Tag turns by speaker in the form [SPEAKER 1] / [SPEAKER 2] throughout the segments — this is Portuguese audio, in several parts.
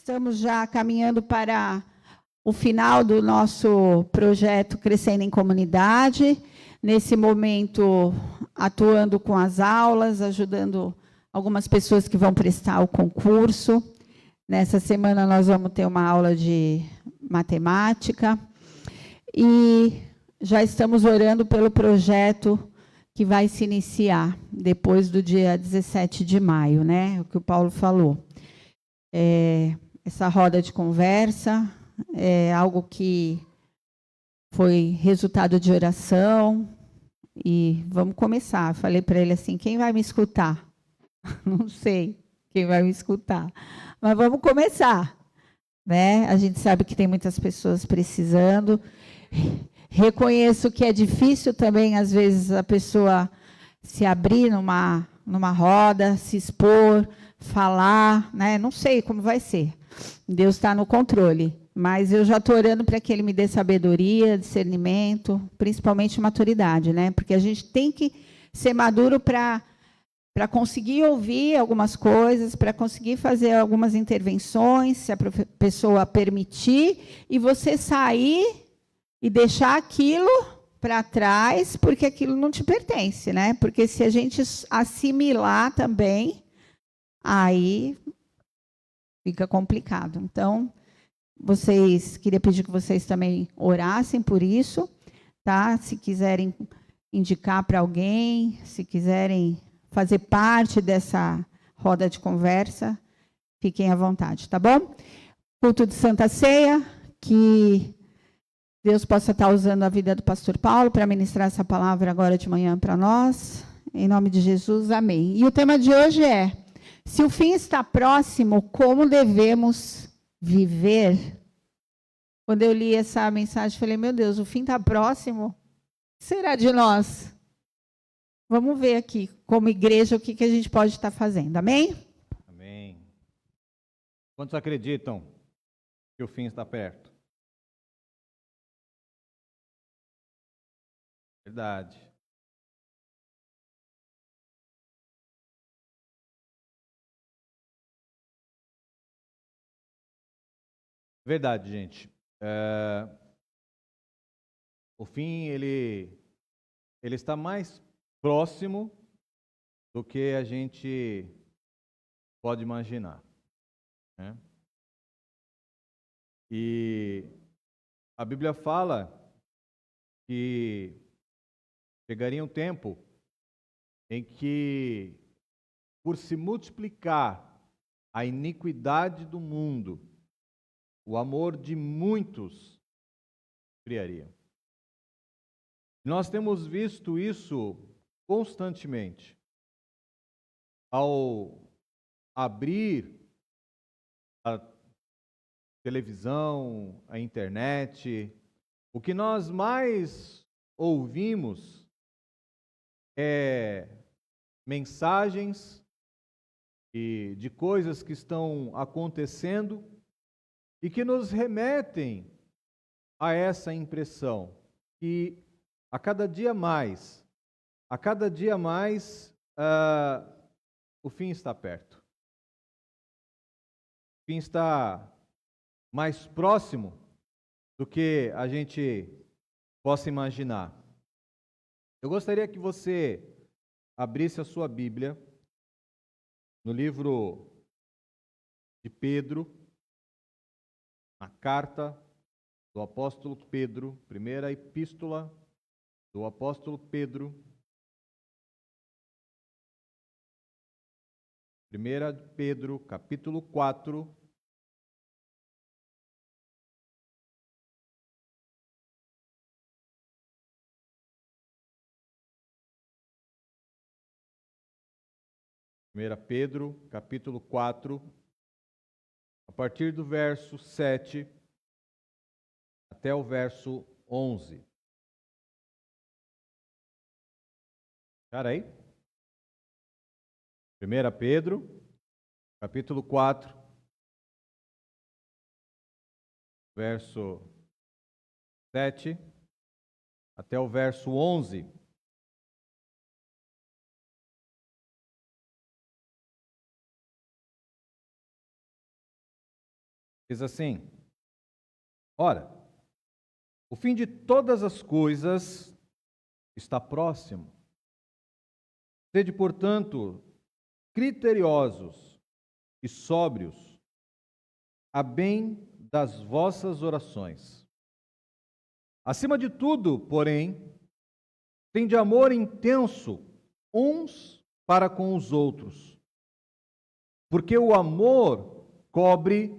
[SPEAKER 1] Estamos já caminhando para o final do nosso projeto Crescendo em Comunidade. Nesse momento, atuando com as aulas, ajudando algumas pessoas que vão prestar o concurso. Nessa semana, nós vamos ter uma aula de matemática. E já estamos orando pelo projeto que vai se iniciar depois do dia 17 de maio, né? O que o Paulo falou. Essa roda de conversa é algo que foi resultado de oração e vamos começar. Falei para ele assim, quem vai me escutar? Não sei quem vai me escutar, mas vamos começar, né? A gente sabe que tem muitas pessoas precisando. Reconheço que é difícil também, às vezes, a pessoa se abrir numa roda, se expor, falar, né? Não sei como vai ser. Deus está no controle, mas eu já estou orando para que Ele me dê sabedoria, discernimento, principalmente maturidade, né? Porque a gente tem que ser maduro para conseguir ouvir algumas coisas, para conseguir fazer algumas intervenções, se a pessoa permitir, e você sair e deixar aquilo para trás, porque aquilo não te pertence, né? Porque se a gente assimilar também, aí fica complicado. Então, queria pedir que vocês também orassem por isso, tá? Se quiserem indicar para alguém, se quiserem fazer parte dessa roda de conversa, fiquem à vontade, tá bom? Culto de Santa Ceia, que Deus possa estar usando a vida do pastor Paulo para ministrar essa palavra agora de manhã para nós. Em nome de Jesus, amém. E o tema de hoje é: se o fim está próximo, como devemos viver? Quando eu li essa mensagem, falei, meu Deus, o fim está próximo? O que será de nós? Vamos ver aqui, como igreja, o que a gente pode estar fazendo. Amém?
[SPEAKER 2] Amém. Quantos acreditam que o fim está perto? Verdade. Verdade, gente. O fim, ele está mais próximo do que a gente pode imaginar, né? E a Bíblia fala que chegaria um tempo em que, por se multiplicar a iniquidade do mundo, o amor de muitos esfriaria. Nós temos visto isso constantemente. Ao abrir a televisão, a internet, o que nós mais ouvimos é mensagens de coisas que estão acontecendo e que nos remetem a essa impressão que a cada dia mais, o fim está perto. O fim está mais próximo do que a gente possa imaginar. Eu gostaria que você abrisse a sua Bíblia no livro de Pedro, na carta do apóstolo Pedro, primeira epístola do apóstolo Pedro, 1 Pedro, capítulo 4, Pedro, capítulo 4, a partir do verso 7 até o verso 11. Cara aí? 1 Pedro, capítulo 4, verso 7 até o verso 11. Diz assim: ora, o fim de todas as coisas está próximo. Sede, portanto, criteriosos e sóbrios, a bem das vossas orações. Acima de tudo, porém, tende amor intenso uns para com os outros, porque o amor cobre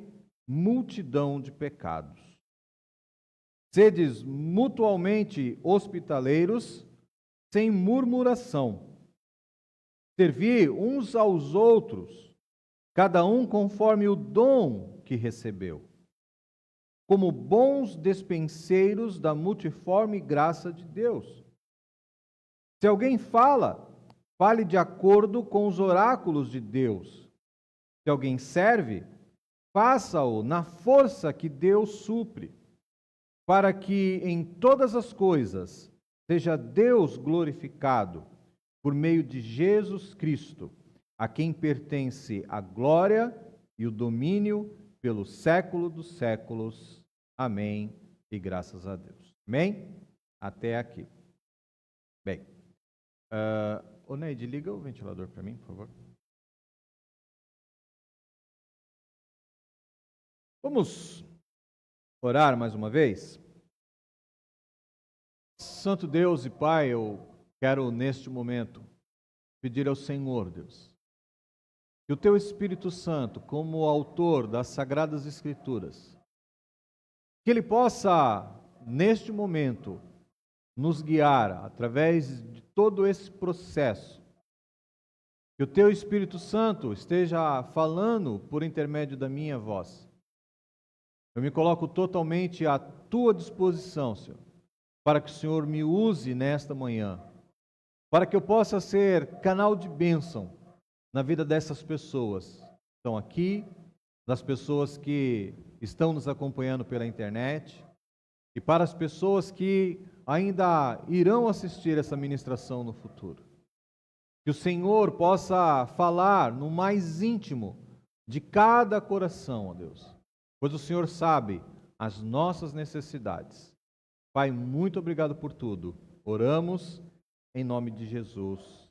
[SPEAKER 2] multidão de pecados. Sedes mutualmente hospitaleiros, sem murmuração. Servi uns aos outros, cada um conforme o dom que recebeu, como bons despenseiros da multiforme graça de Deus. Se alguém fala, fale de acordo com os oráculos de Deus. Se alguém serve, faça-o na força que Deus supre, para que em todas as coisas seja Deus glorificado, por meio de Jesus Cristo, a quem pertence a glória e o domínio pelo século dos séculos. Amém. E graças a Deus. Amém? Até aqui. Bem, ô Neide, liga o ventilador para mim, por favor. Vamos orar mais uma vez? Santo Deus e Pai, eu quero neste momento pedir ao Senhor, Deus, que o Teu Espírito Santo, como autor das Sagradas Escrituras, que Ele possa, neste momento, nos guiar através de todo esse processo, que o Teu Espírito Santo esteja falando por intermédio da minha voz. Eu me coloco totalmente à Tua disposição, Senhor, para que o Senhor me use nesta manhã, para que eu possa ser canal de bênção na vida dessas pessoas que estão aqui, das pessoas que estão nos acompanhando pela internet e para as pessoas que ainda irão assistir essa ministração no futuro. Que o Senhor possa falar no mais íntimo de cada coração, ó Deus, pois o Senhor sabe as nossas necessidades. Pai, muito obrigado por tudo. Oramos em nome de Jesus.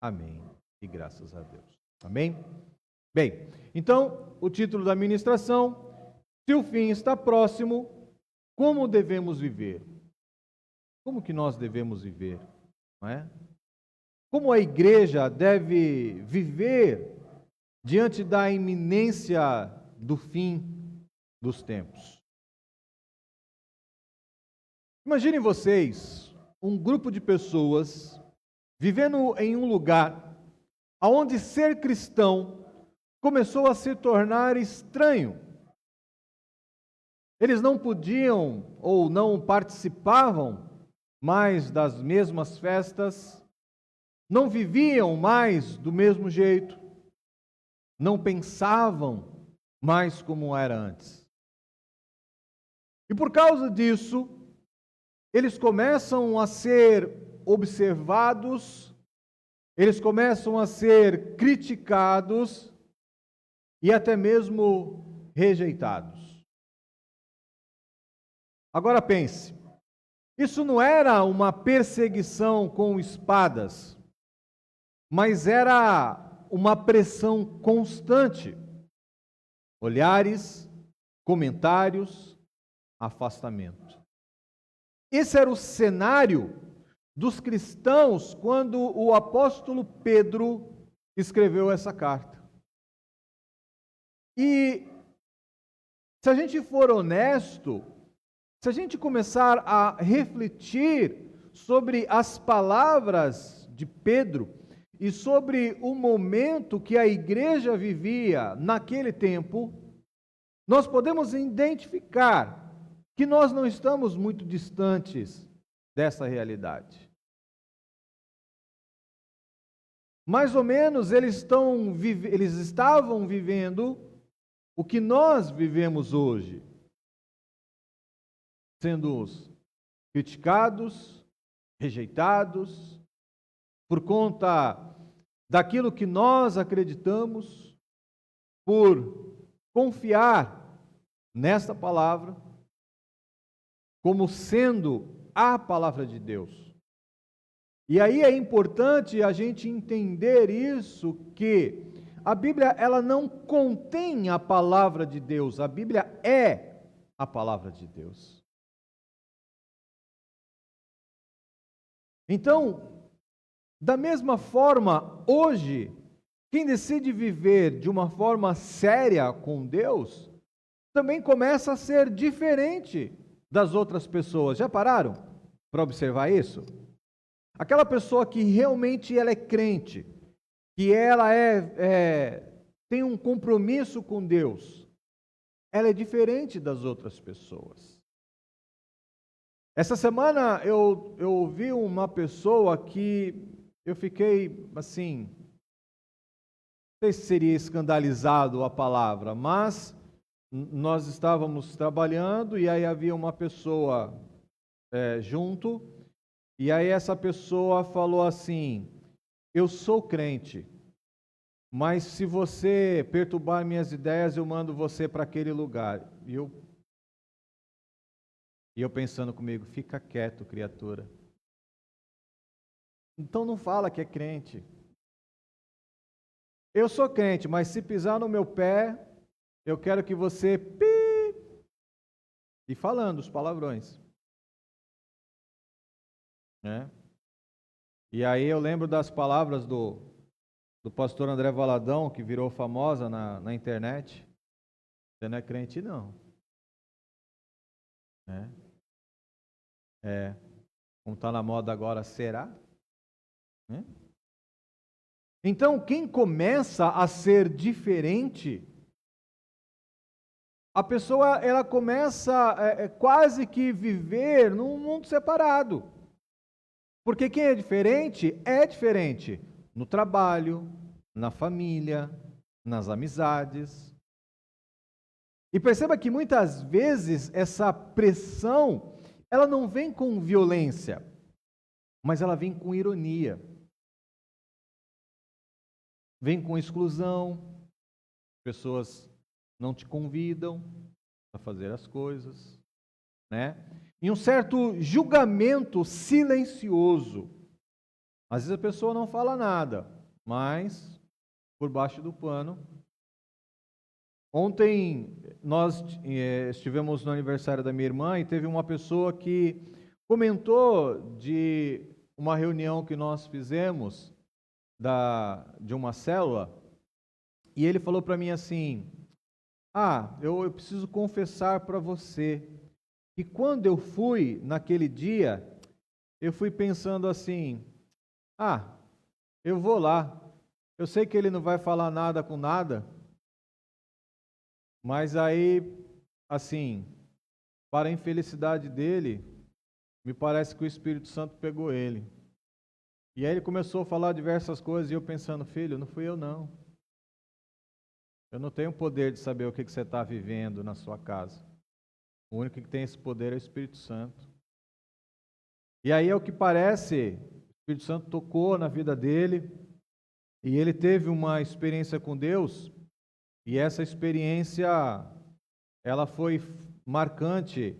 [SPEAKER 2] Amém. E graças a Deus. Amém? Bem, então, o título da ministração: se o fim está próximo, como devemos viver? Como que nós devemos viver? Não é? Como a igreja deve viver diante da iminência do fim dos tempos? Imaginem vocês um grupo de pessoas vivendo em um lugar onde ser cristão começou a se tornar estranho. Eles não podiam ou não participavam mais das mesmas festas, não viviam mais do mesmo jeito, não pensavam mais como era antes. E por causa disso, eles começam a ser observados, eles começam a ser criticados e até mesmo rejeitados. Agora pense, isso não era uma perseguição com espadas, mas era uma pressão constante. Olhares, comentários, afastamento. Esse era o cenário dos cristãos quando o apóstolo Pedro escreveu essa carta. E se a gente for honesto, se a gente começar a refletir sobre as palavras de Pedro e sobre o momento que a igreja vivia naquele tempo, nós podemos identificar que nós não estamos muito distantes dessa realidade. Mais ou menos eles estavam vivendo o que nós vivemos hoje, sendo criticados, rejeitados, por conta daquilo que nós acreditamos, por confiar nesta palavra como sendo a palavra de Deus. E aí é importante a gente entender isso, que a Bíblia ela não contém a palavra de Deus, a Bíblia é a palavra de Deus. Então, da mesma forma, hoje, quem decide viver de uma forma séria com Deus, também começa a ser diferente das outras pessoas. Já pararam para observar isso? Aquela pessoa que realmente ela é crente, que ela tem um compromisso com Deus, ela é diferente das outras pessoas. Essa semana eu ouvi uma pessoa que eu fiquei assim, não sei se seria escandalizado a palavra, mas nós estávamos trabalhando e aí havia uma pessoa junto, e aí essa pessoa falou assim: eu sou crente, mas se você perturbar minhas ideias, eu mando você para aquele lugar. E eu pensando comigo, fica quieto, criatura. Então não fala que é crente. Eu sou crente, mas se pisar no meu pé, eu quero que você... E falando os palavrões. E aí eu lembro das palavras do pastor André Valadão, que virou famosa na internet. Você não é crente, não. Como está na moda agora, será? Então, quem começa a ser diferente, a pessoa ela começa quase que viver num mundo separado. Porque quem é diferente no trabalho, na família, nas amizades. E perceba que muitas vezes essa pressão, ela não vem com violência, mas ela vem com ironia. Vem com exclusão, pessoas não te convidam a fazer as coisas, E um certo julgamento silencioso. Às vezes a pessoa não fala nada, mas por baixo do pano. Ontem nós estivemos no aniversário da minha irmã e teve uma pessoa que comentou de uma reunião que nós fizemos de uma célula, e ele falou para mim assim: eu preciso confessar para você que quando eu fui naquele dia, eu fui pensando assim, eu vou lá, eu sei que ele não vai falar nada com nada, mas aí, assim, para a infelicidade dele, me parece que o Espírito Santo pegou ele. E aí ele começou a falar diversas coisas e eu pensando, filho, não fui eu não. Eu não tenho o poder de saber o que você está vivendo na sua casa. O único que tem esse poder é o Espírito Santo. E aí, ao que parece, o Espírito Santo tocou na vida dele e ele teve uma experiência com Deus, e essa experiência, ela foi marcante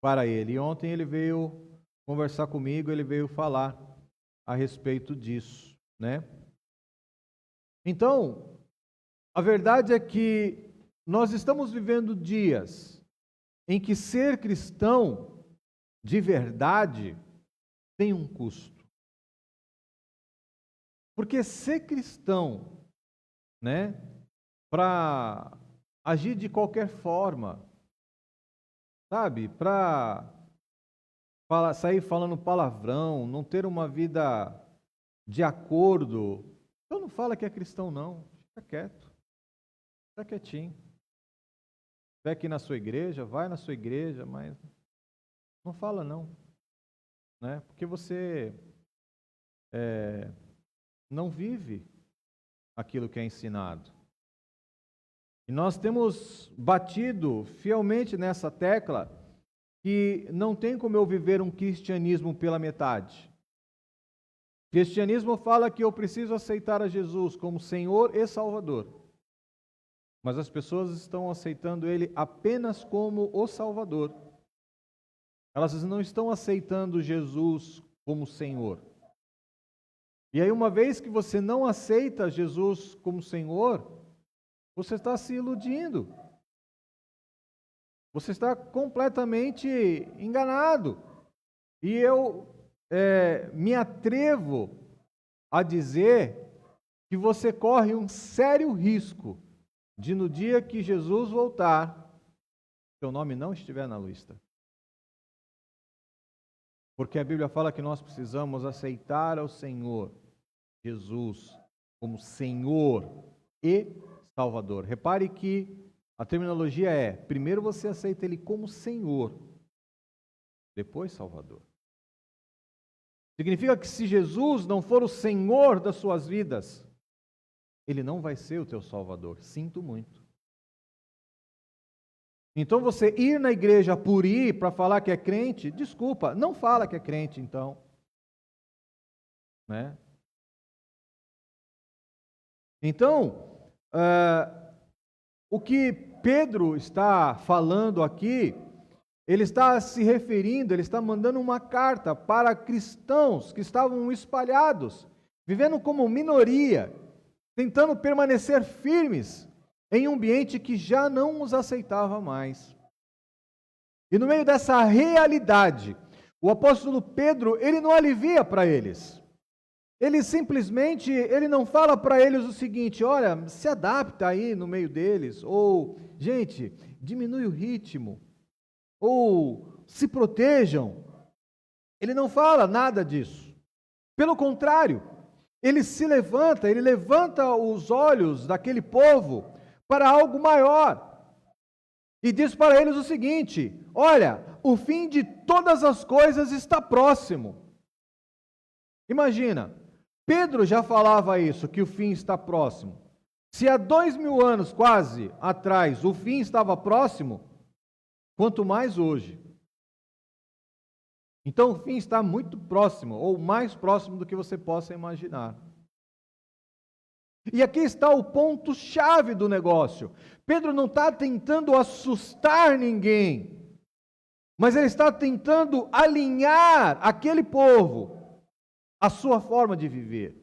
[SPEAKER 2] para ele. E ontem ele veio conversar comigo, ele veio falar a respeito disso, Então, a verdade é que nós estamos vivendo dias em que ser cristão de verdade tem um custo. Porque ser cristão, para agir de qualquer forma, sabe, para sair falando palavrão, não ter uma vida de acordo, então não fala que é cristão não, fica quieto, fica quietinho. Vai aqui na sua igreja, vai na sua igreja, mas não fala não, porque você não vive aquilo que é ensinado. E nós temos batido fielmente nessa tecla que não tem como eu viver um cristianismo pela metade. O cristianismo fala que eu preciso aceitar a Jesus como Senhor e Salvador. mas as pessoas estão aceitando Ele apenas como o Salvador. Elas não estão aceitando Jesus como Senhor. E aí, uma vez que você não aceita Jesus como Senhor, você está se iludindo. Você está completamente enganado. E eu me atrevo a dizer que você corre um sério risco de, no dia que Jesus voltar, seu nome não estiver na lista. Porque a Bíblia fala que nós precisamos aceitar ao Senhor Jesus como Senhor e Salvador. Repare que a terminologia é: primeiro você aceita Ele como Senhor, depois Salvador. Significa que se Jesus não for o Senhor das suas vidas, Ele não vai ser o teu Salvador. Sinto muito. Então você ir na igreja por ir para falar que é crente, desculpa, não fala que é crente então. Né? Então, o que Pedro está falando aqui, ele está se referindo, ele está mandando uma carta para cristãos que estavam espalhados, vivendo como minoria, tentando permanecer firmes em um ambiente que já não os aceitava mais. E no meio dessa realidade, o apóstolo Pedro, ele não alivia para eles. Ele simplesmente, ele não fala para eles o seguinte: olha, se adapta aí no meio deles, ou, gente, diminui o ritmo, ou se protejam. Ele não fala nada disso. Pelo contrário, ele se levanta, ele levanta os olhos daquele povo para algo maior. E diz para eles o seguinte: olha, o fim de todas as coisas está próximo. Imagina, Pedro já falava isso, que o fim está próximo. Se há 2000 anos quase atrás o fim estava próximo, quanto mais hoje. Então o fim está muito próximo, ou mais próximo do que você possa imaginar. E aqui está o ponto-chave do negócio. Pedro não está tentando assustar ninguém, mas ele está tentando alinhar aquele povo à sua forma de viver.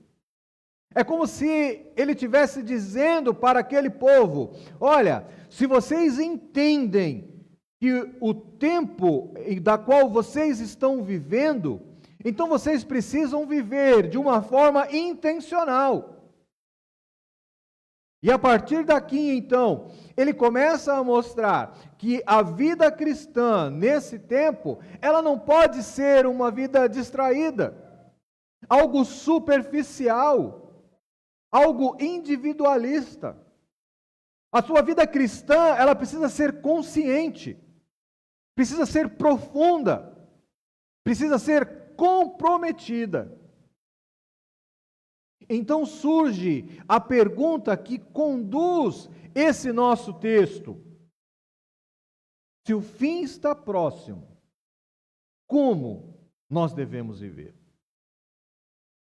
[SPEAKER 2] É como se ele estivesse dizendo para aquele povo: olha, se vocês entendem que o tempo da qual vocês estão vivendo, então vocês precisam viver de uma forma intencional. E a partir daqui, então, ele começa a mostrar que a vida cristã, nesse tempo, ela não pode ser uma vida distraída, algo superficial, algo individualista. A sua vida cristã, ela precisa ser consciente, precisa ser profunda, precisa ser comprometida. Então surge a pergunta que conduz esse nosso texto: se o fim está próximo, como nós devemos viver?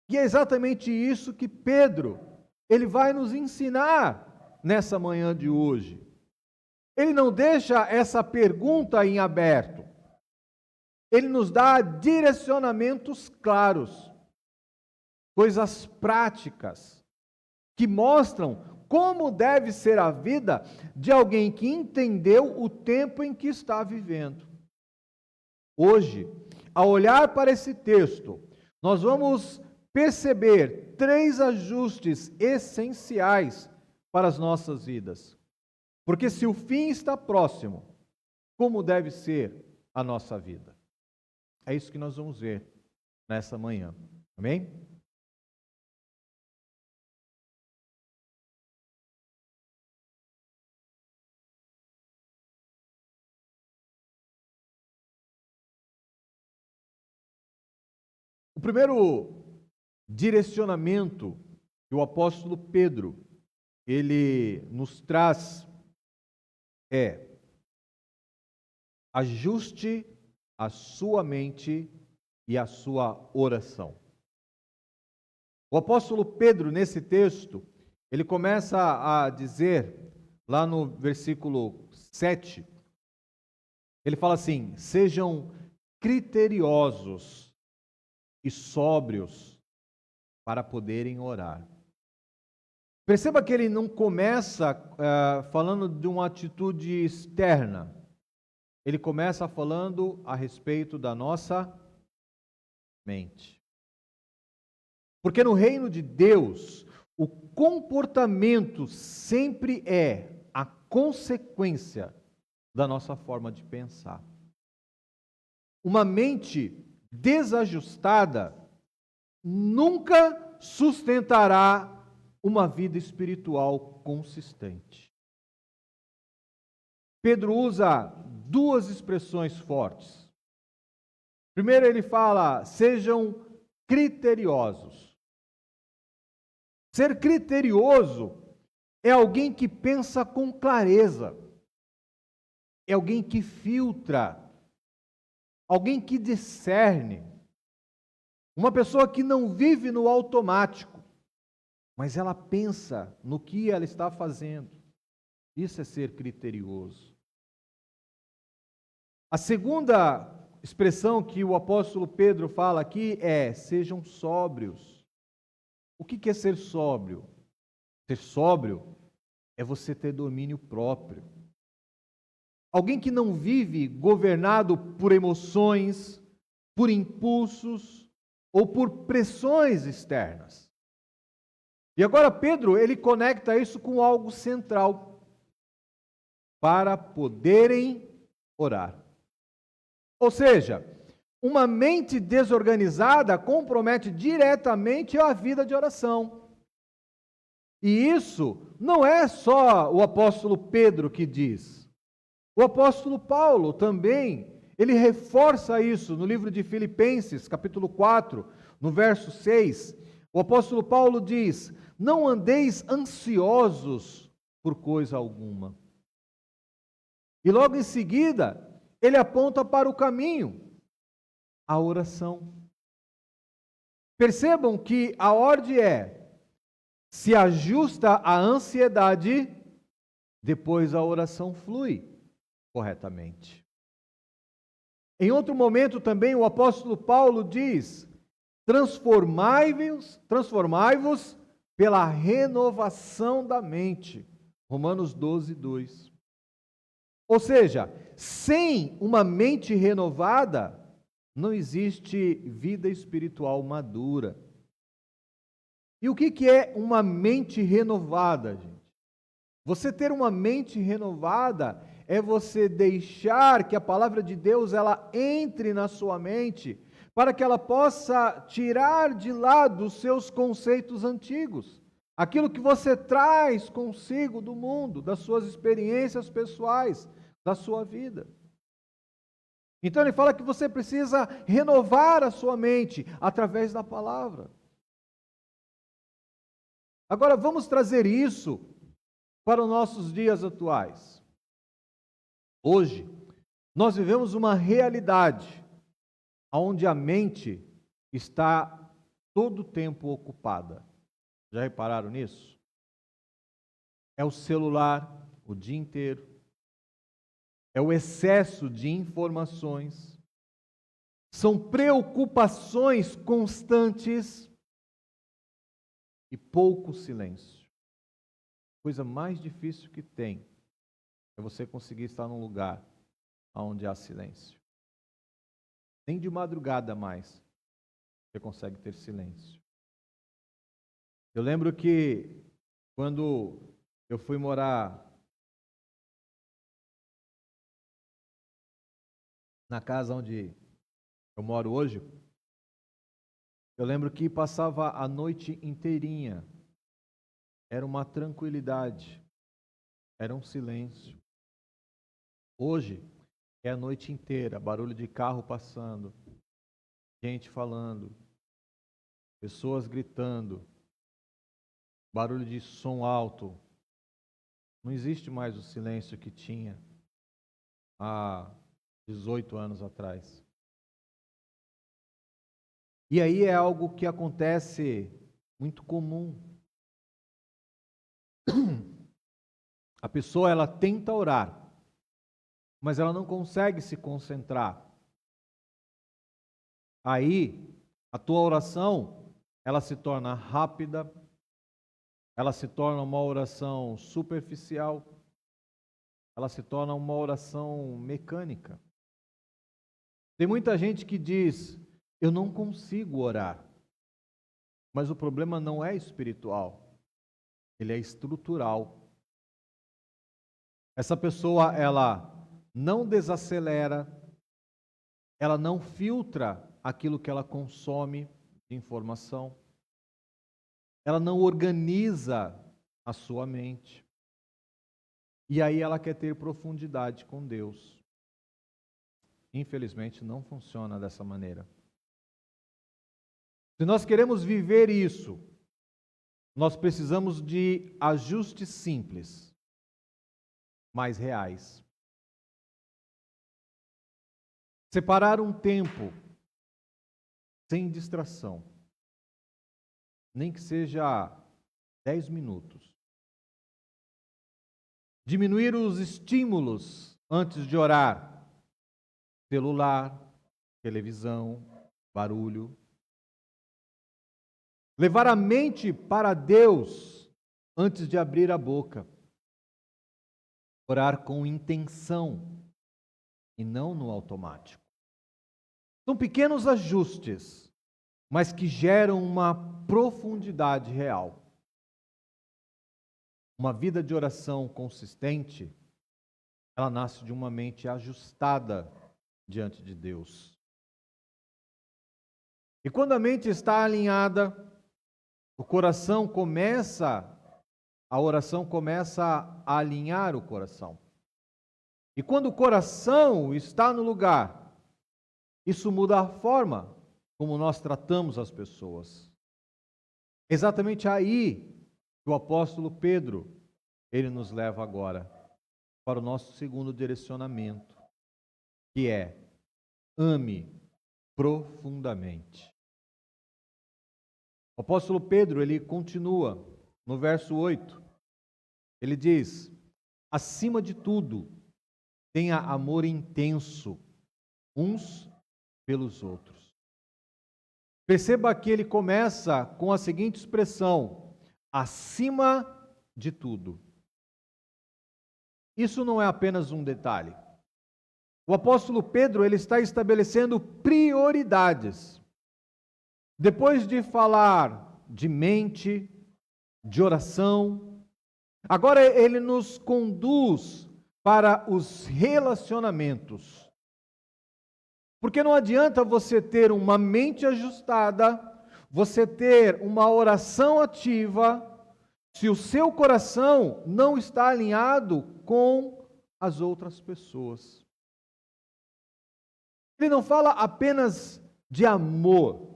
[SPEAKER 2] E é exatamente isso que Pedro, ele vai nos ensinar nessa manhã de hoje. Ele não deixa essa pergunta em aberto. Ele nos dá direcionamentos claros, coisas práticas, que mostram como deve ser a vida de alguém que entendeu o tempo em que está vivendo. Hoje, ao olhar para esse texto, nós vamos perceber 3 ajustes essenciais para as nossas vidas. Porque se o fim está próximo, como deve ser a nossa vida? É isso que nós vamos ver nessa manhã. Amém? O primeiro direcionamento que o apóstolo Pedro, ele nos traz é: ajuste a sua mente e a sua oração. O apóstolo Pedro, nesse texto, ele começa a dizer lá no versículo 7, ele fala assim: sejam criteriosos e sóbrios para poderem orar. Perceba que ele não começa falando de uma atitude externa. Ele começa falando a respeito da nossa mente. Porque no reino de Deus, o comportamento sempre é a consequência da nossa forma de pensar. Uma mente desajustada nunca sustentará uma vida espiritual consistente. Pedro usa duas expressões fortes. Primeiro ele fala: sejam criteriosos. Ser criterioso é alguém que pensa com clareza, é alguém que filtra, alguém que discerne, uma pessoa que não vive no automático, mas ela pensa no que ela está fazendo. Isso é ser criterioso. A segunda expressão que o apóstolo Pedro fala aqui é: sejam sóbrios. O que é ser sóbrio? Ser sóbrio é você ter domínio próprio. Alguém que não vive governado por emoções, por impulsos ou por pressões externas. E agora Pedro, ele conecta isso com algo central: para poderem orar. Ou seja, uma mente desorganizada compromete diretamente a vida de oração. E isso não é só o apóstolo Pedro que diz. O apóstolo Paulo também, ele reforça isso no livro de Filipenses, capítulo 4, no verso 6. O apóstolo Paulo diz: não andeis ansiosos por coisa alguma. E logo em seguida, ele aponta para o caminho, a oração. Percebam que a ordem é: se ajusta à ansiedade, depois a oração flui corretamente. Em outro momento também o apóstolo Paulo diz: transformai-vos pela renovação da mente. Romanos 12, 2. Ou seja, sem uma mente renovada, não existe vida espiritual madura. E o que é uma mente renovada, gente? Você ter uma mente renovada é você deixar que a palavra de Deus ela entre na sua mente, para que ela possa tirar de lado os seus conceitos antigos, aquilo que você traz consigo do mundo, das suas experiências pessoais, da sua vida. Então ele fala que você precisa renovar a sua mente através da palavra. Agora vamos trazer isso para os nossos dias atuais. Hoje, nós vivemos uma realidade onde a mente está todo o tempo ocupada. Já repararam nisso? É o celular o dia inteiro. É o excesso de informações. São preocupações constantes e pouco silêncio. A coisa mais difícil que tem é você conseguir estar num lugar onde há silêncio. Nem de madrugada mais você consegue ter silêncio. Eu lembro que quando eu fui morar na casa onde eu moro hoje, eu lembro que passava a noite inteirinha. Era uma tranquilidade, era um silêncio. Hoje é a noite inteira, barulho de carro passando, gente falando, pessoas gritando, barulho de som alto. Não existe mais o silêncio que tinha há 18 anos atrás. E aí é algo que acontece muito comum. A pessoa, ela tenta orar, mas ela não consegue se concentrar. Aí, a tua oração, ela se torna rápida, ela se torna uma oração superficial, ela se torna uma oração mecânica. Tem muita gente que diz, eu não consigo orar. Mas o problema não é espiritual, ele é estrutural. Essa pessoa, ela não desacelera, ela não filtra aquilo que ela consome de informação, ela não organiza a sua mente. E aí ela quer ter profundidade com Deus. Infelizmente não funciona dessa maneira. Se nós queremos viver isso, nós precisamos de ajustes simples, mas reais. Separar um tempo sem distração, nem que seja 10 minutos. Diminuir os estímulos antes de orar. Celular, televisão, barulho. Levar a mente para Deus antes de abrir a boca. Orar com intenção e não no automático. São pequenos ajustes, mas que geram uma profundidade real. Uma vida de oração consistente, ela nasce de uma mente ajustada diante de Deus. E quando a mente está alinhada, a oração começa a alinhar o coração. E quando o coração está no lugar, isso muda a forma como nós tratamos as pessoas. Exatamente aí que o apóstolo Pedro, ele nos leva agora para o nosso segundo direcionamento, que é: ame profundamente. O apóstolo Pedro, ele continua no verso 8. Ele diz: acima de tudo, tenha amor intenso uns pelos outros. Perceba que ele começa com a seguinte expressão: acima de tudo. Isso não é apenas um detalhe. O apóstolo Pedro, ele está estabelecendo prioridades. Depois de falar de mente, de oração, agora ele nos conduz para os relacionamentos. Porque não adianta você ter uma mente ajustada, você ter uma oração ativa, se o seu coração não está alinhado com as outras pessoas. Ele não fala apenas de amor.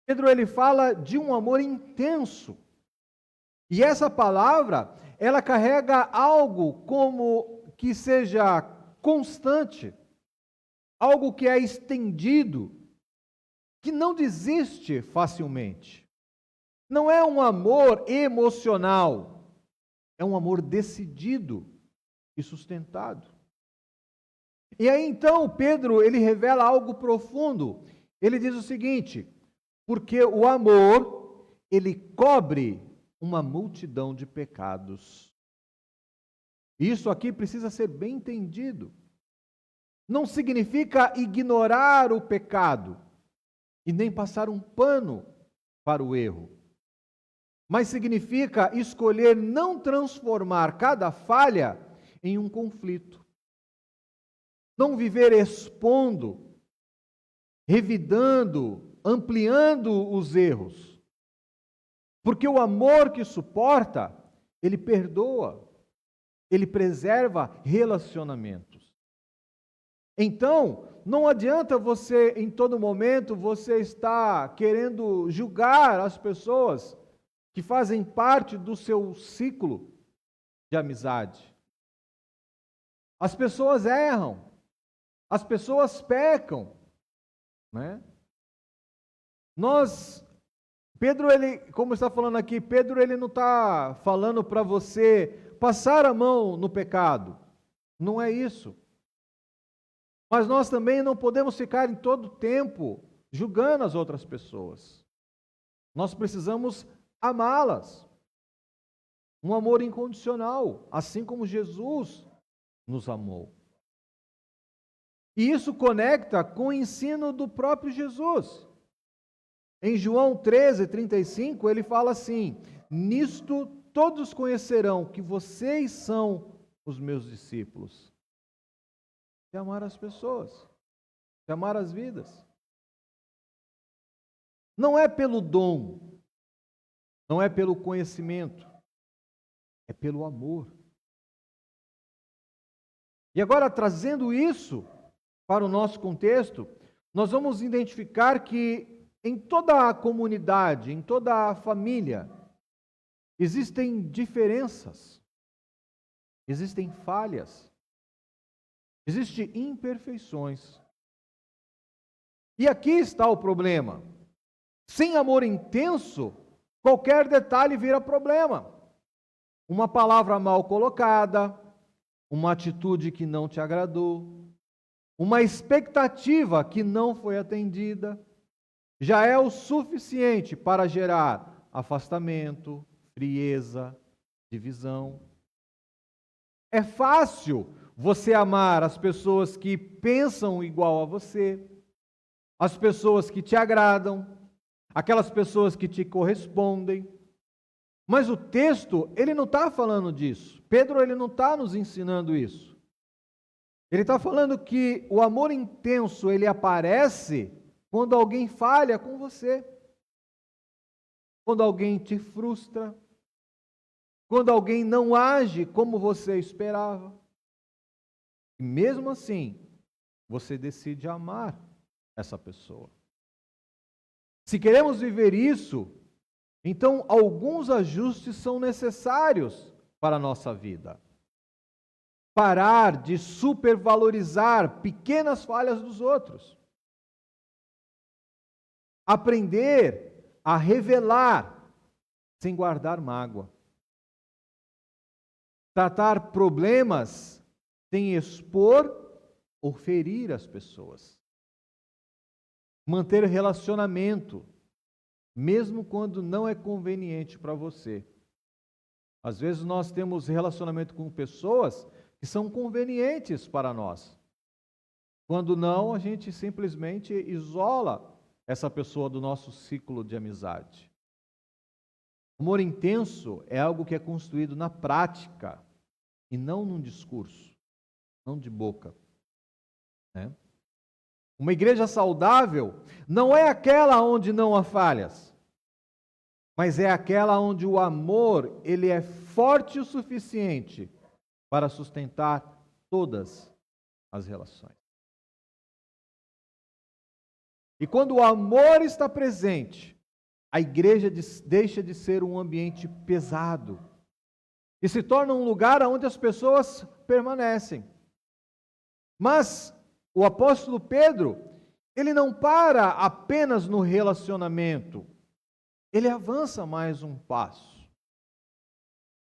[SPEAKER 2] Pedro, ele fala de um amor intenso. E essa palavra, ela carrega algo como que seja constante, algo que é estendido, que não desiste facilmente. Não é um amor emocional, é um amor decidido e sustentado. E aí então Pedro, ele revela algo profundo. Ele diz o seguinte: porque o amor, ele cobre uma multidão de pecados. Isso aqui precisa ser bem entendido. Não significa ignorar o pecado e nem passar um pano para o erro, mas significa escolher não transformar cada falha em um conflito. Não viver expondo, revidando, ampliando os erros. Porque o amor que suporta, ele perdoa, ele preserva relacionamentos. Então, não adianta você, em todo momento, você estar querendo julgar as pessoas que fazem parte do seu ciclo de amizade. As pessoas erram, as pessoas pecam, né? Pedro, ele, como está falando aqui, Pedro, ele não está falando para você passar a mão no pecado. Não é isso. Mas nós também não podemos ficar em todo tempo julgando as outras pessoas. Nós precisamos amá-las. Um amor incondicional, assim como Jesus nos amou. E isso conecta com o ensino do próprio Jesus. Em João 13:35, ele fala assim: nisto todos conhecerão que vocês são os meus discípulos. De amar as pessoas, de amar as vidas. Não é pelo dom, não é pelo conhecimento, é pelo amor. E agora, trazendo isso para o nosso contexto, nós vamos identificar que em toda a comunidade, em toda a família, existem diferenças, existem falhas, existem imperfeições. E aqui está o problema. Sem amor intenso, qualquer detalhe vira problema. Uma palavra mal colocada, uma atitude que não te agradou, uma expectativa que não foi atendida, já é o suficiente para gerar afastamento, frieza, divisão. É fácil você amar as pessoas que pensam igual a você, as pessoas que te agradam, aquelas pessoas que te correspondem. Mas o texto, ele não está falando disso. Pedro, ele não está nos ensinando isso. Ele está falando que o amor intenso, ele aparece quando alguém falha com você, quando alguém te frustra, quando alguém não age como você esperava. E mesmo assim, você decide amar essa pessoa. Se queremos viver isso, então alguns ajustes são necessários para a nossa vida. Parar de supervalorizar pequenas falhas dos outros. Aprender a revelar sem guardar mágoa. Tratar problemas sem expor ou ferir as pessoas. Manter relacionamento, mesmo quando não é conveniente para você. Às vezes nós temos relacionamento com pessoas que são convenientes para nós. Quando não, a gente simplesmente isola essa pessoa do nosso ciclo de amizade. O amor intenso é algo que é construído na prática e não num discurso, não de boca, né? Uma igreja saudável não é aquela onde não há falhas, mas é aquela onde o amor, ele é forte o suficiente para sustentar todas as relações. E quando o amor está presente, a igreja deixa de ser um ambiente pesado e se torna um lugar onde as pessoas permanecem. Mas o apóstolo Pedro, ele não para apenas no relacionamento, ele avança mais um passo.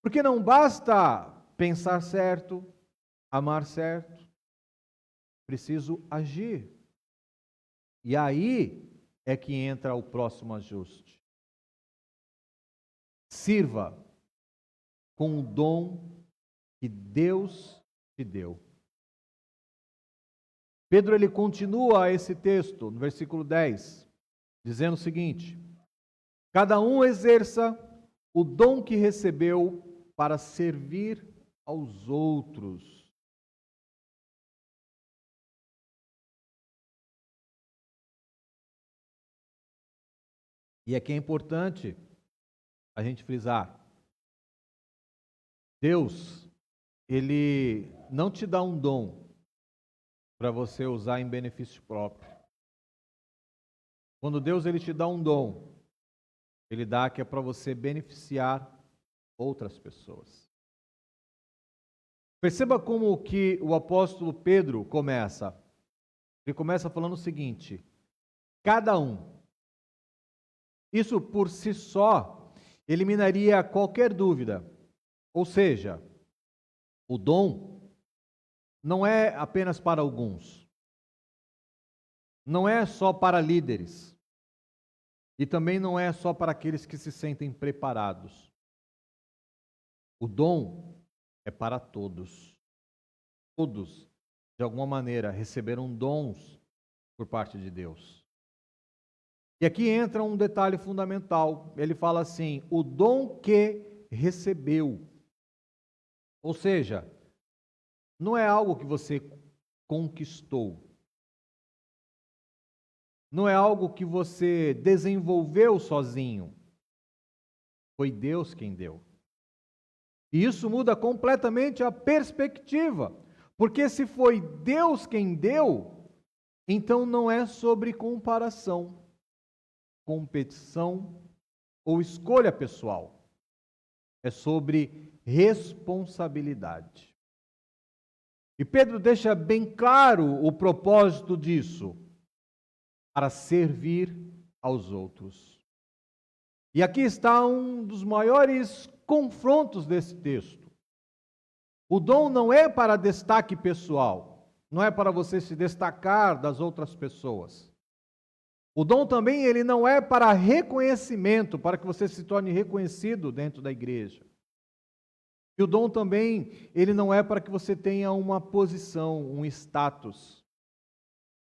[SPEAKER 2] Porque não basta pensar certo, amar certo, preciso agir. E aí é que entra o próximo ajuste. Sirva com o dom que Deus te deu. Pedro, ele continua esse texto, no versículo 10, dizendo o seguinte: cada um exerça o dom que recebeu para servir aos outros. E aqui é importante a gente frisar: Deus, ele não te dá um dom para você usar em benefício próprio. Quando Deus, ele te dá um dom, ele dá que é para você beneficiar outras pessoas. Perceba como que o apóstolo Pedro começa. Ele começa falando o seguinte: cada um. Isso por si só eliminaria qualquer dúvida. Ou seja, O dom não é apenas para alguns, não é só para líderes, e também não é só para aqueles que se sentem preparados. O dom é para todos. Todos, de alguma maneira, receberam dons por parte de Deus. E aqui entra um detalhe fundamental. Ele fala assim: o dom que recebeu. Ou seja, não é algo que você conquistou. Não é algo que você desenvolveu sozinho. Foi Deus quem deu. E isso muda completamente a perspectiva. Porque se foi Deus quem deu, então não é sobre comparação, competição ou escolha pessoal. É sobre responsabilidade. E Pedro deixa bem claro o propósito disso, para servir aos outros. E aqui está um dos maiores confrontos desse texto. O dom não é para destaque pessoal, não é para você se destacar das outras pessoas. O dom também ele não é para reconhecimento, para que você se torne reconhecido dentro da igreja. E o dom também, ele não é para que você tenha uma posição, um status.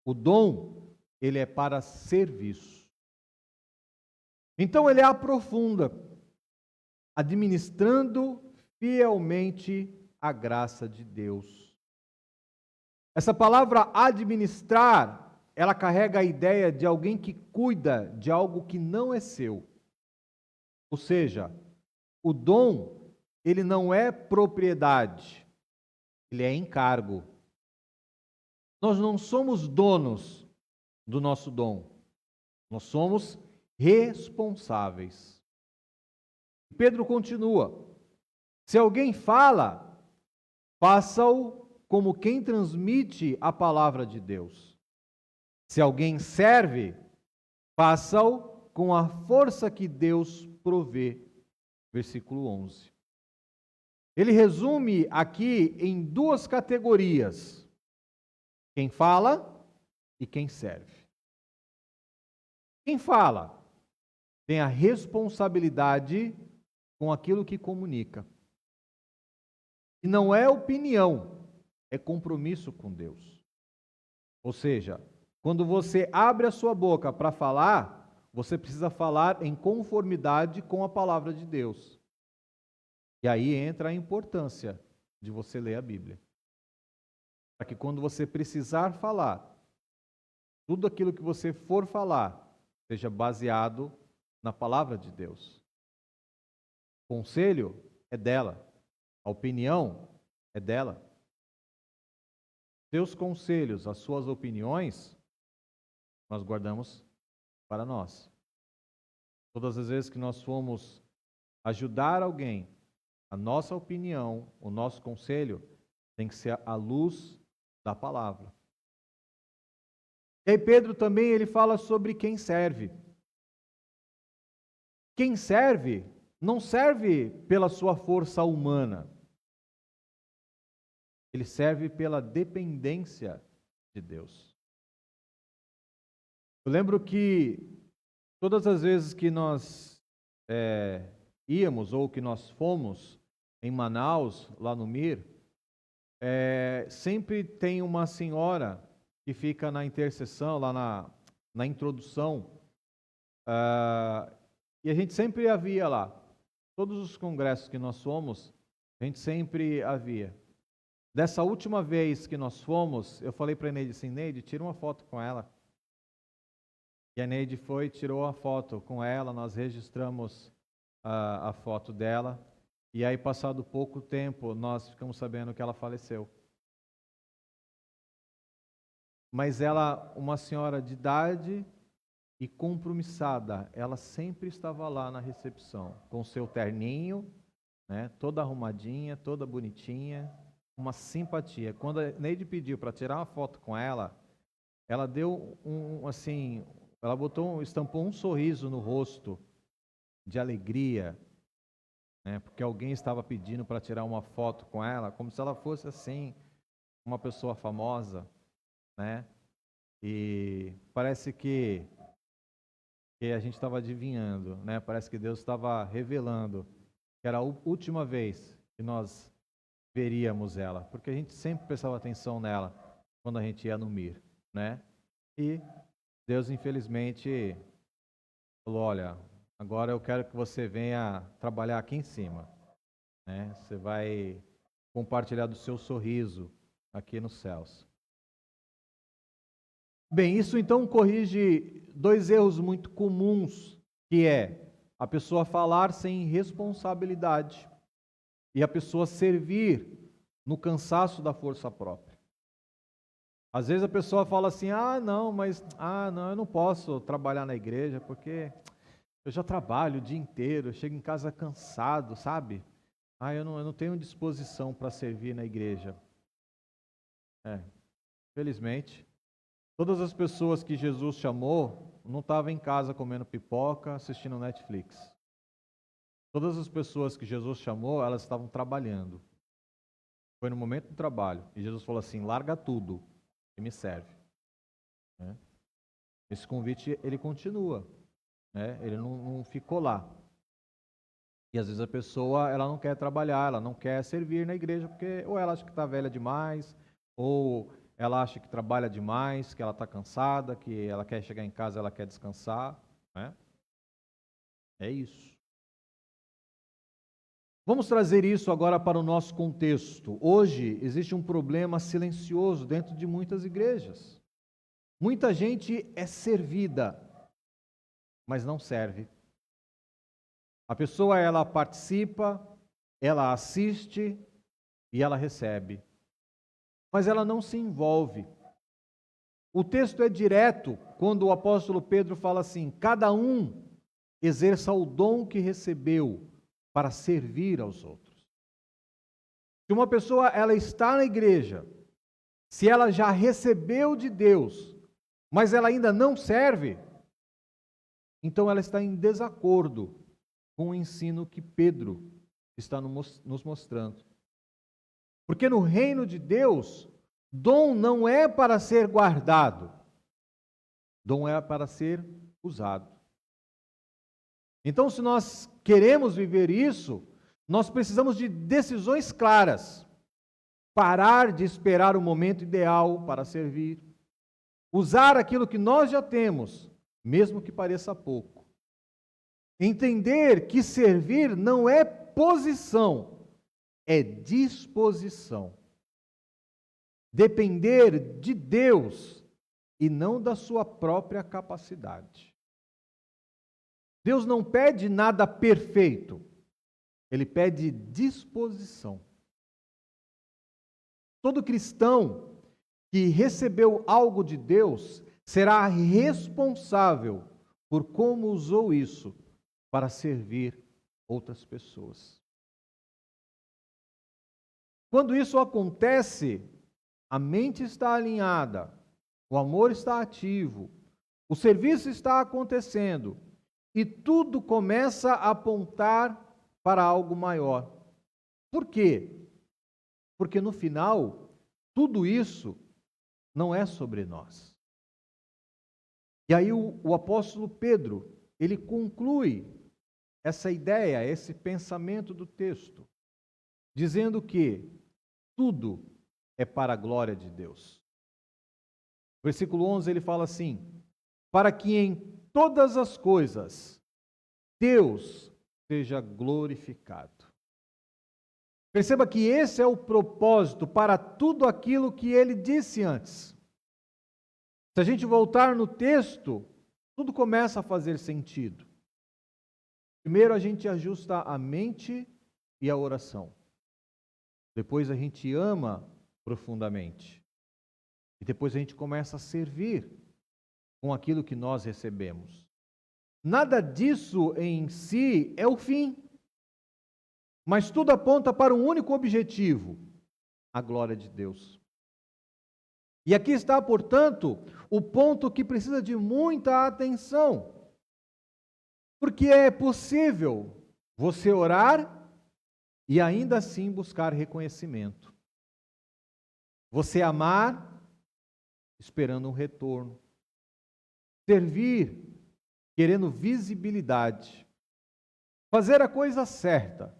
[SPEAKER 2] O dom, ele é para serviço. Então ele aprofunda, administrando fielmente a graça de Deus. Essa palavra administrar, ela carrega a ideia de alguém que cuida de algo que não é seu. Ou seja, o dom, ele não é propriedade, ele é encargo. Nós não somos donos do nosso dom, nós somos responsáveis. Pedro continua: se alguém fala, faça-o como quem transmite a palavra de Deus. Se alguém serve, faça-o com a força que Deus provê. Versículo 11. Ele resume aqui em duas categorias: quem fala e quem serve. Quem fala tem a responsabilidade com aquilo que comunica. E não é opinião, é compromisso com Deus. Ou seja, quando você abre a sua boca para falar, você precisa falar em conformidade com a palavra de Deus. E aí entra a importância de você ler a Bíblia. Para que quando você precisar falar, tudo aquilo que você for falar, seja baseado na palavra de Deus. O conselho é dela. A opinião é dela. Seus conselhos, as suas opiniões, nós guardamos para nós. Todas as vezes que nós formos ajudar alguém, a nossa opinião, o nosso conselho, tem que ser à luz da palavra. E aí Pedro também ele fala sobre quem serve. Quem serve não serve pela sua força humana. Ele serve pela dependência de Deus. Eu lembro que todas as vezes que nós íamos ou que nós fomos em Manaus, lá no MIR, sempre tem uma senhora que fica na intercessão, lá na introdução, e a gente sempre a via lá. Todos os congressos que nós fomos, a gente sempre a via. Dessa última vez que nós fomos, eu falei para a Neide assim: Neide, tira uma foto com ela. E a Neide foi, tirou a foto com ela, nós registramos a foto dela. E aí, passado pouco tempo, nós ficamos sabendo que ela faleceu. Mas ela, uma senhora de idade e compromissada, ela sempre estava lá na recepção, com seu terninho, né, toda arrumadinha, toda bonitinha, uma simpatia. Quando a Neide pediu para tirar uma foto com ela deu ela estampou um sorriso no rosto, de alegria. né? Porque alguém estava pedindo para tirar uma foto com ela, como se ela fosse assim, uma pessoa famosa, né? E parece que a gente estava adivinhando, né? Parece que Deus estava revelando que era a última vez que nós veríamos ela, porque a gente sempre prestava atenção nela quando a gente ia no Mir, né? E Deus, infelizmente, falou: olha, agora eu quero que você venha trabalhar aqui em cima, né? Você vai compartilhar do seu sorriso aqui nos céus. Bem, isso então corrige dois erros muito comuns, que é a pessoa falar sem responsabilidade e a pessoa servir no cansaço da força própria. Às vezes a pessoa fala assim: não, eu não posso trabalhar na igreja porque eu já trabalho o dia inteiro, eu chego em casa cansado, sabe? Eu não tenho disposição para servir na igreja. Felizmente, todas as pessoas que Jesus chamou não estavam em casa comendo pipoca, assistindo Netflix. Todas as pessoas que Jesus chamou, elas estavam trabalhando. Foi no momento do trabalho. E Jesus falou assim: larga tudo e me serve. Esse convite, ele continua. Ele não ficou lá. E às vezes a pessoa, ela não quer trabalhar, ela não quer servir na igreja, porque ou ela acha que está velha demais, ou ela acha que trabalha demais, que ela está cansada, que ela quer chegar em casa, ela quer descansar. É isso. Vamos trazer isso agora para o nosso contexto. Hoje existe um problema silencioso dentro de muitas igrejas. Muita gente é servida, mas não serve. A pessoa, ela participa, ela assiste e ela recebe, mas ela não se envolve. O texto é direto quando o apóstolo Pedro fala assim: cada um exerça o dom que recebeu para servir aos outros. Se uma pessoa, ela está na igreja, se ela já recebeu de Deus, mas ela ainda não serve, então ela está em desacordo com o ensino que Pedro está nos mostrando. Porque no reino de Deus, dom não é para ser guardado, dom é para ser usado. Então, se nós queremos viver isso, nós precisamos de decisões claras. Parar de esperar o momento ideal para servir. Usar aquilo que nós já temos, mesmo que pareça pouco. Entender que servir não é posição, é disposição. Depender de Deus e não da sua própria capacidade. Deus não pede nada perfeito, Ele pede disposição. Todo cristão que recebeu algo de Deus será responsável por como usou isso para servir outras pessoas. Quando isso acontece, a mente está alinhada, o amor está ativo, o serviço está acontecendo e tudo começa a apontar para algo maior. Por quê? Porque no final, tudo isso não é sobre nós. E aí o apóstolo Pedro, ele conclui essa ideia, esse pensamento do texto, dizendo que tudo é para a glória de Deus. Versículo 11, ele fala assim: para que em todas as coisas Deus seja glorificado. Perceba que esse é o propósito para tudo aquilo que ele disse antes. Se a gente voltar no texto, tudo começa a fazer sentido. Primeiro a gente ajusta a mente e a oração. Depois a gente ama profundamente. E depois a gente começa a servir com aquilo que nós recebemos. Nada disso em si é o fim. Mas tudo aponta para um único objetivo: a glória de Deus. E aqui está, portanto, o ponto que precisa de muita atenção. Porque é possível você orar e ainda assim buscar reconhecimento. Você amar esperando um retorno. Servir querendo visibilidade. Fazer a coisa certa,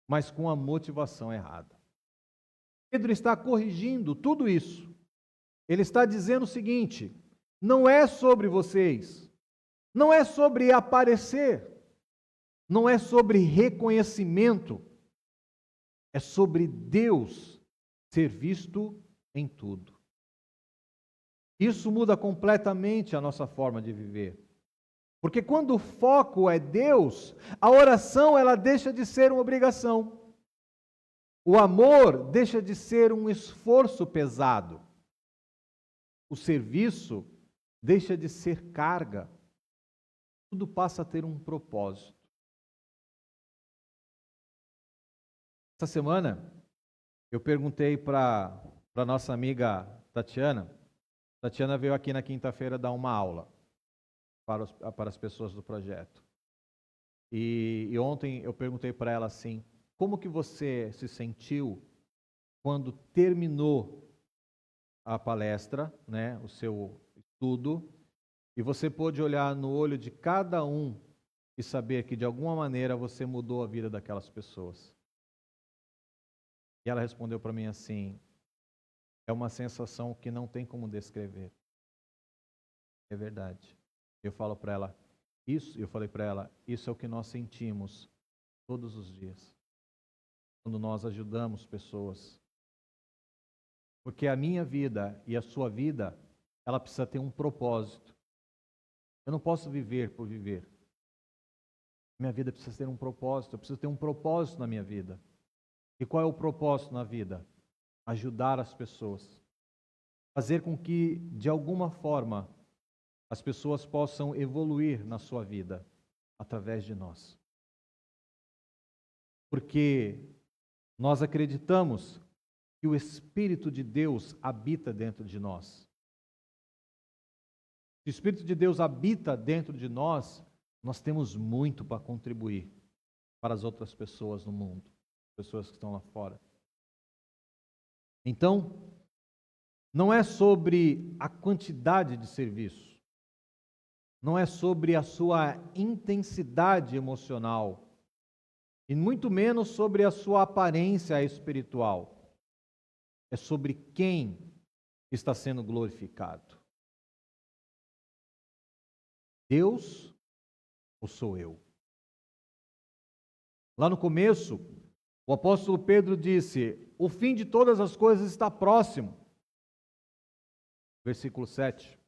[SPEAKER 2] mas com a motivação errada. Pedro está corrigindo tudo isso. Ele está dizendo o seguinte: não é sobre vocês, não é sobre aparecer, não é sobre reconhecimento, é sobre Deus ser visto em tudo. Isso muda completamente a nossa forma de viver. Porque quando o foco é Deus, a oração ela deixa de ser uma obrigação. O amor deixa de ser um esforço pesado. O serviço deixa de ser carga. Tudo passa a ter um propósito. Essa semana, eu perguntei para a nossa amiga Tatiana. Tatiana veio aqui na quinta-feira dar uma aula para as pessoas do projeto. E ontem eu perguntei para ela assim: como que você se sentiu quando terminou a palestra, né, o seu estudo, e você pôde olhar no olho de cada um e saber que de alguma maneira você mudou a vida daquelas pessoas? E ela respondeu para mim assim: é uma sensação que não tem como descrever. É verdade. Eu falei para ela, isso é o que nós sentimos todos os dias, quando nós ajudamos pessoas. Porque a minha vida e a sua vida, ela precisa ter um propósito. Eu não posso viver por viver. Minha vida precisa ter um propósito, eu preciso ter um propósito na minha vida. E qual é o propósito na vida? Ajudar as pessoas. Fazer com que, de alguma forma, as pessoas possam evoluir na sua vida através de nós. Porque nós acreditamos que o Espírito de Deus habita dentro de nós. Se o Espírito de Deus habita dentro de nós, nós temos muito para contribuir para as outras pessoas no mundo, pessoas que estão lá fora. Então, não é sobre a quantidade de serviço, não é sobre a sua intensidade emocional, e muito menos sobre a sua aparência espiritual. É sobre quem está sendo glorificado. Deus ou sou eu? Lá no começo, o apóstolo Pedro disse: o fim de todas as coisas está próximo. Versículo 7.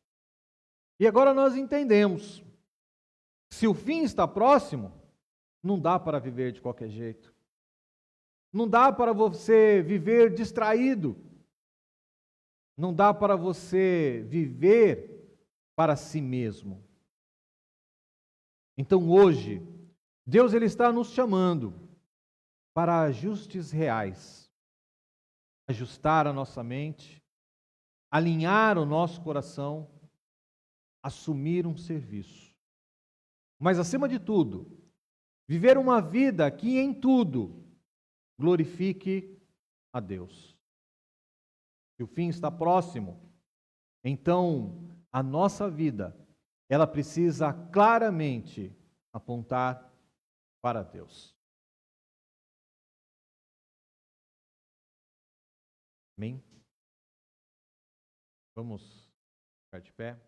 [SPEAKER 2] E agora nós entendemos. Se o fim está próximo, não dá para viver de qualquer jeito. Não dá para você viver distraído. Não dá para você viver para si mesmo. Então hoje, Deus ele está nos chamando para ajustes reais. Ajustar a nossa mente, alinhar o nosso coração, assumir um serviço. Mas acima de tudo, viver uma vida que em tudo glorifique a Deus. Se o fim está próximo, então a nossa vida, ela precisa claramente apontar para Deus. Amém? Vamos ficar de pé.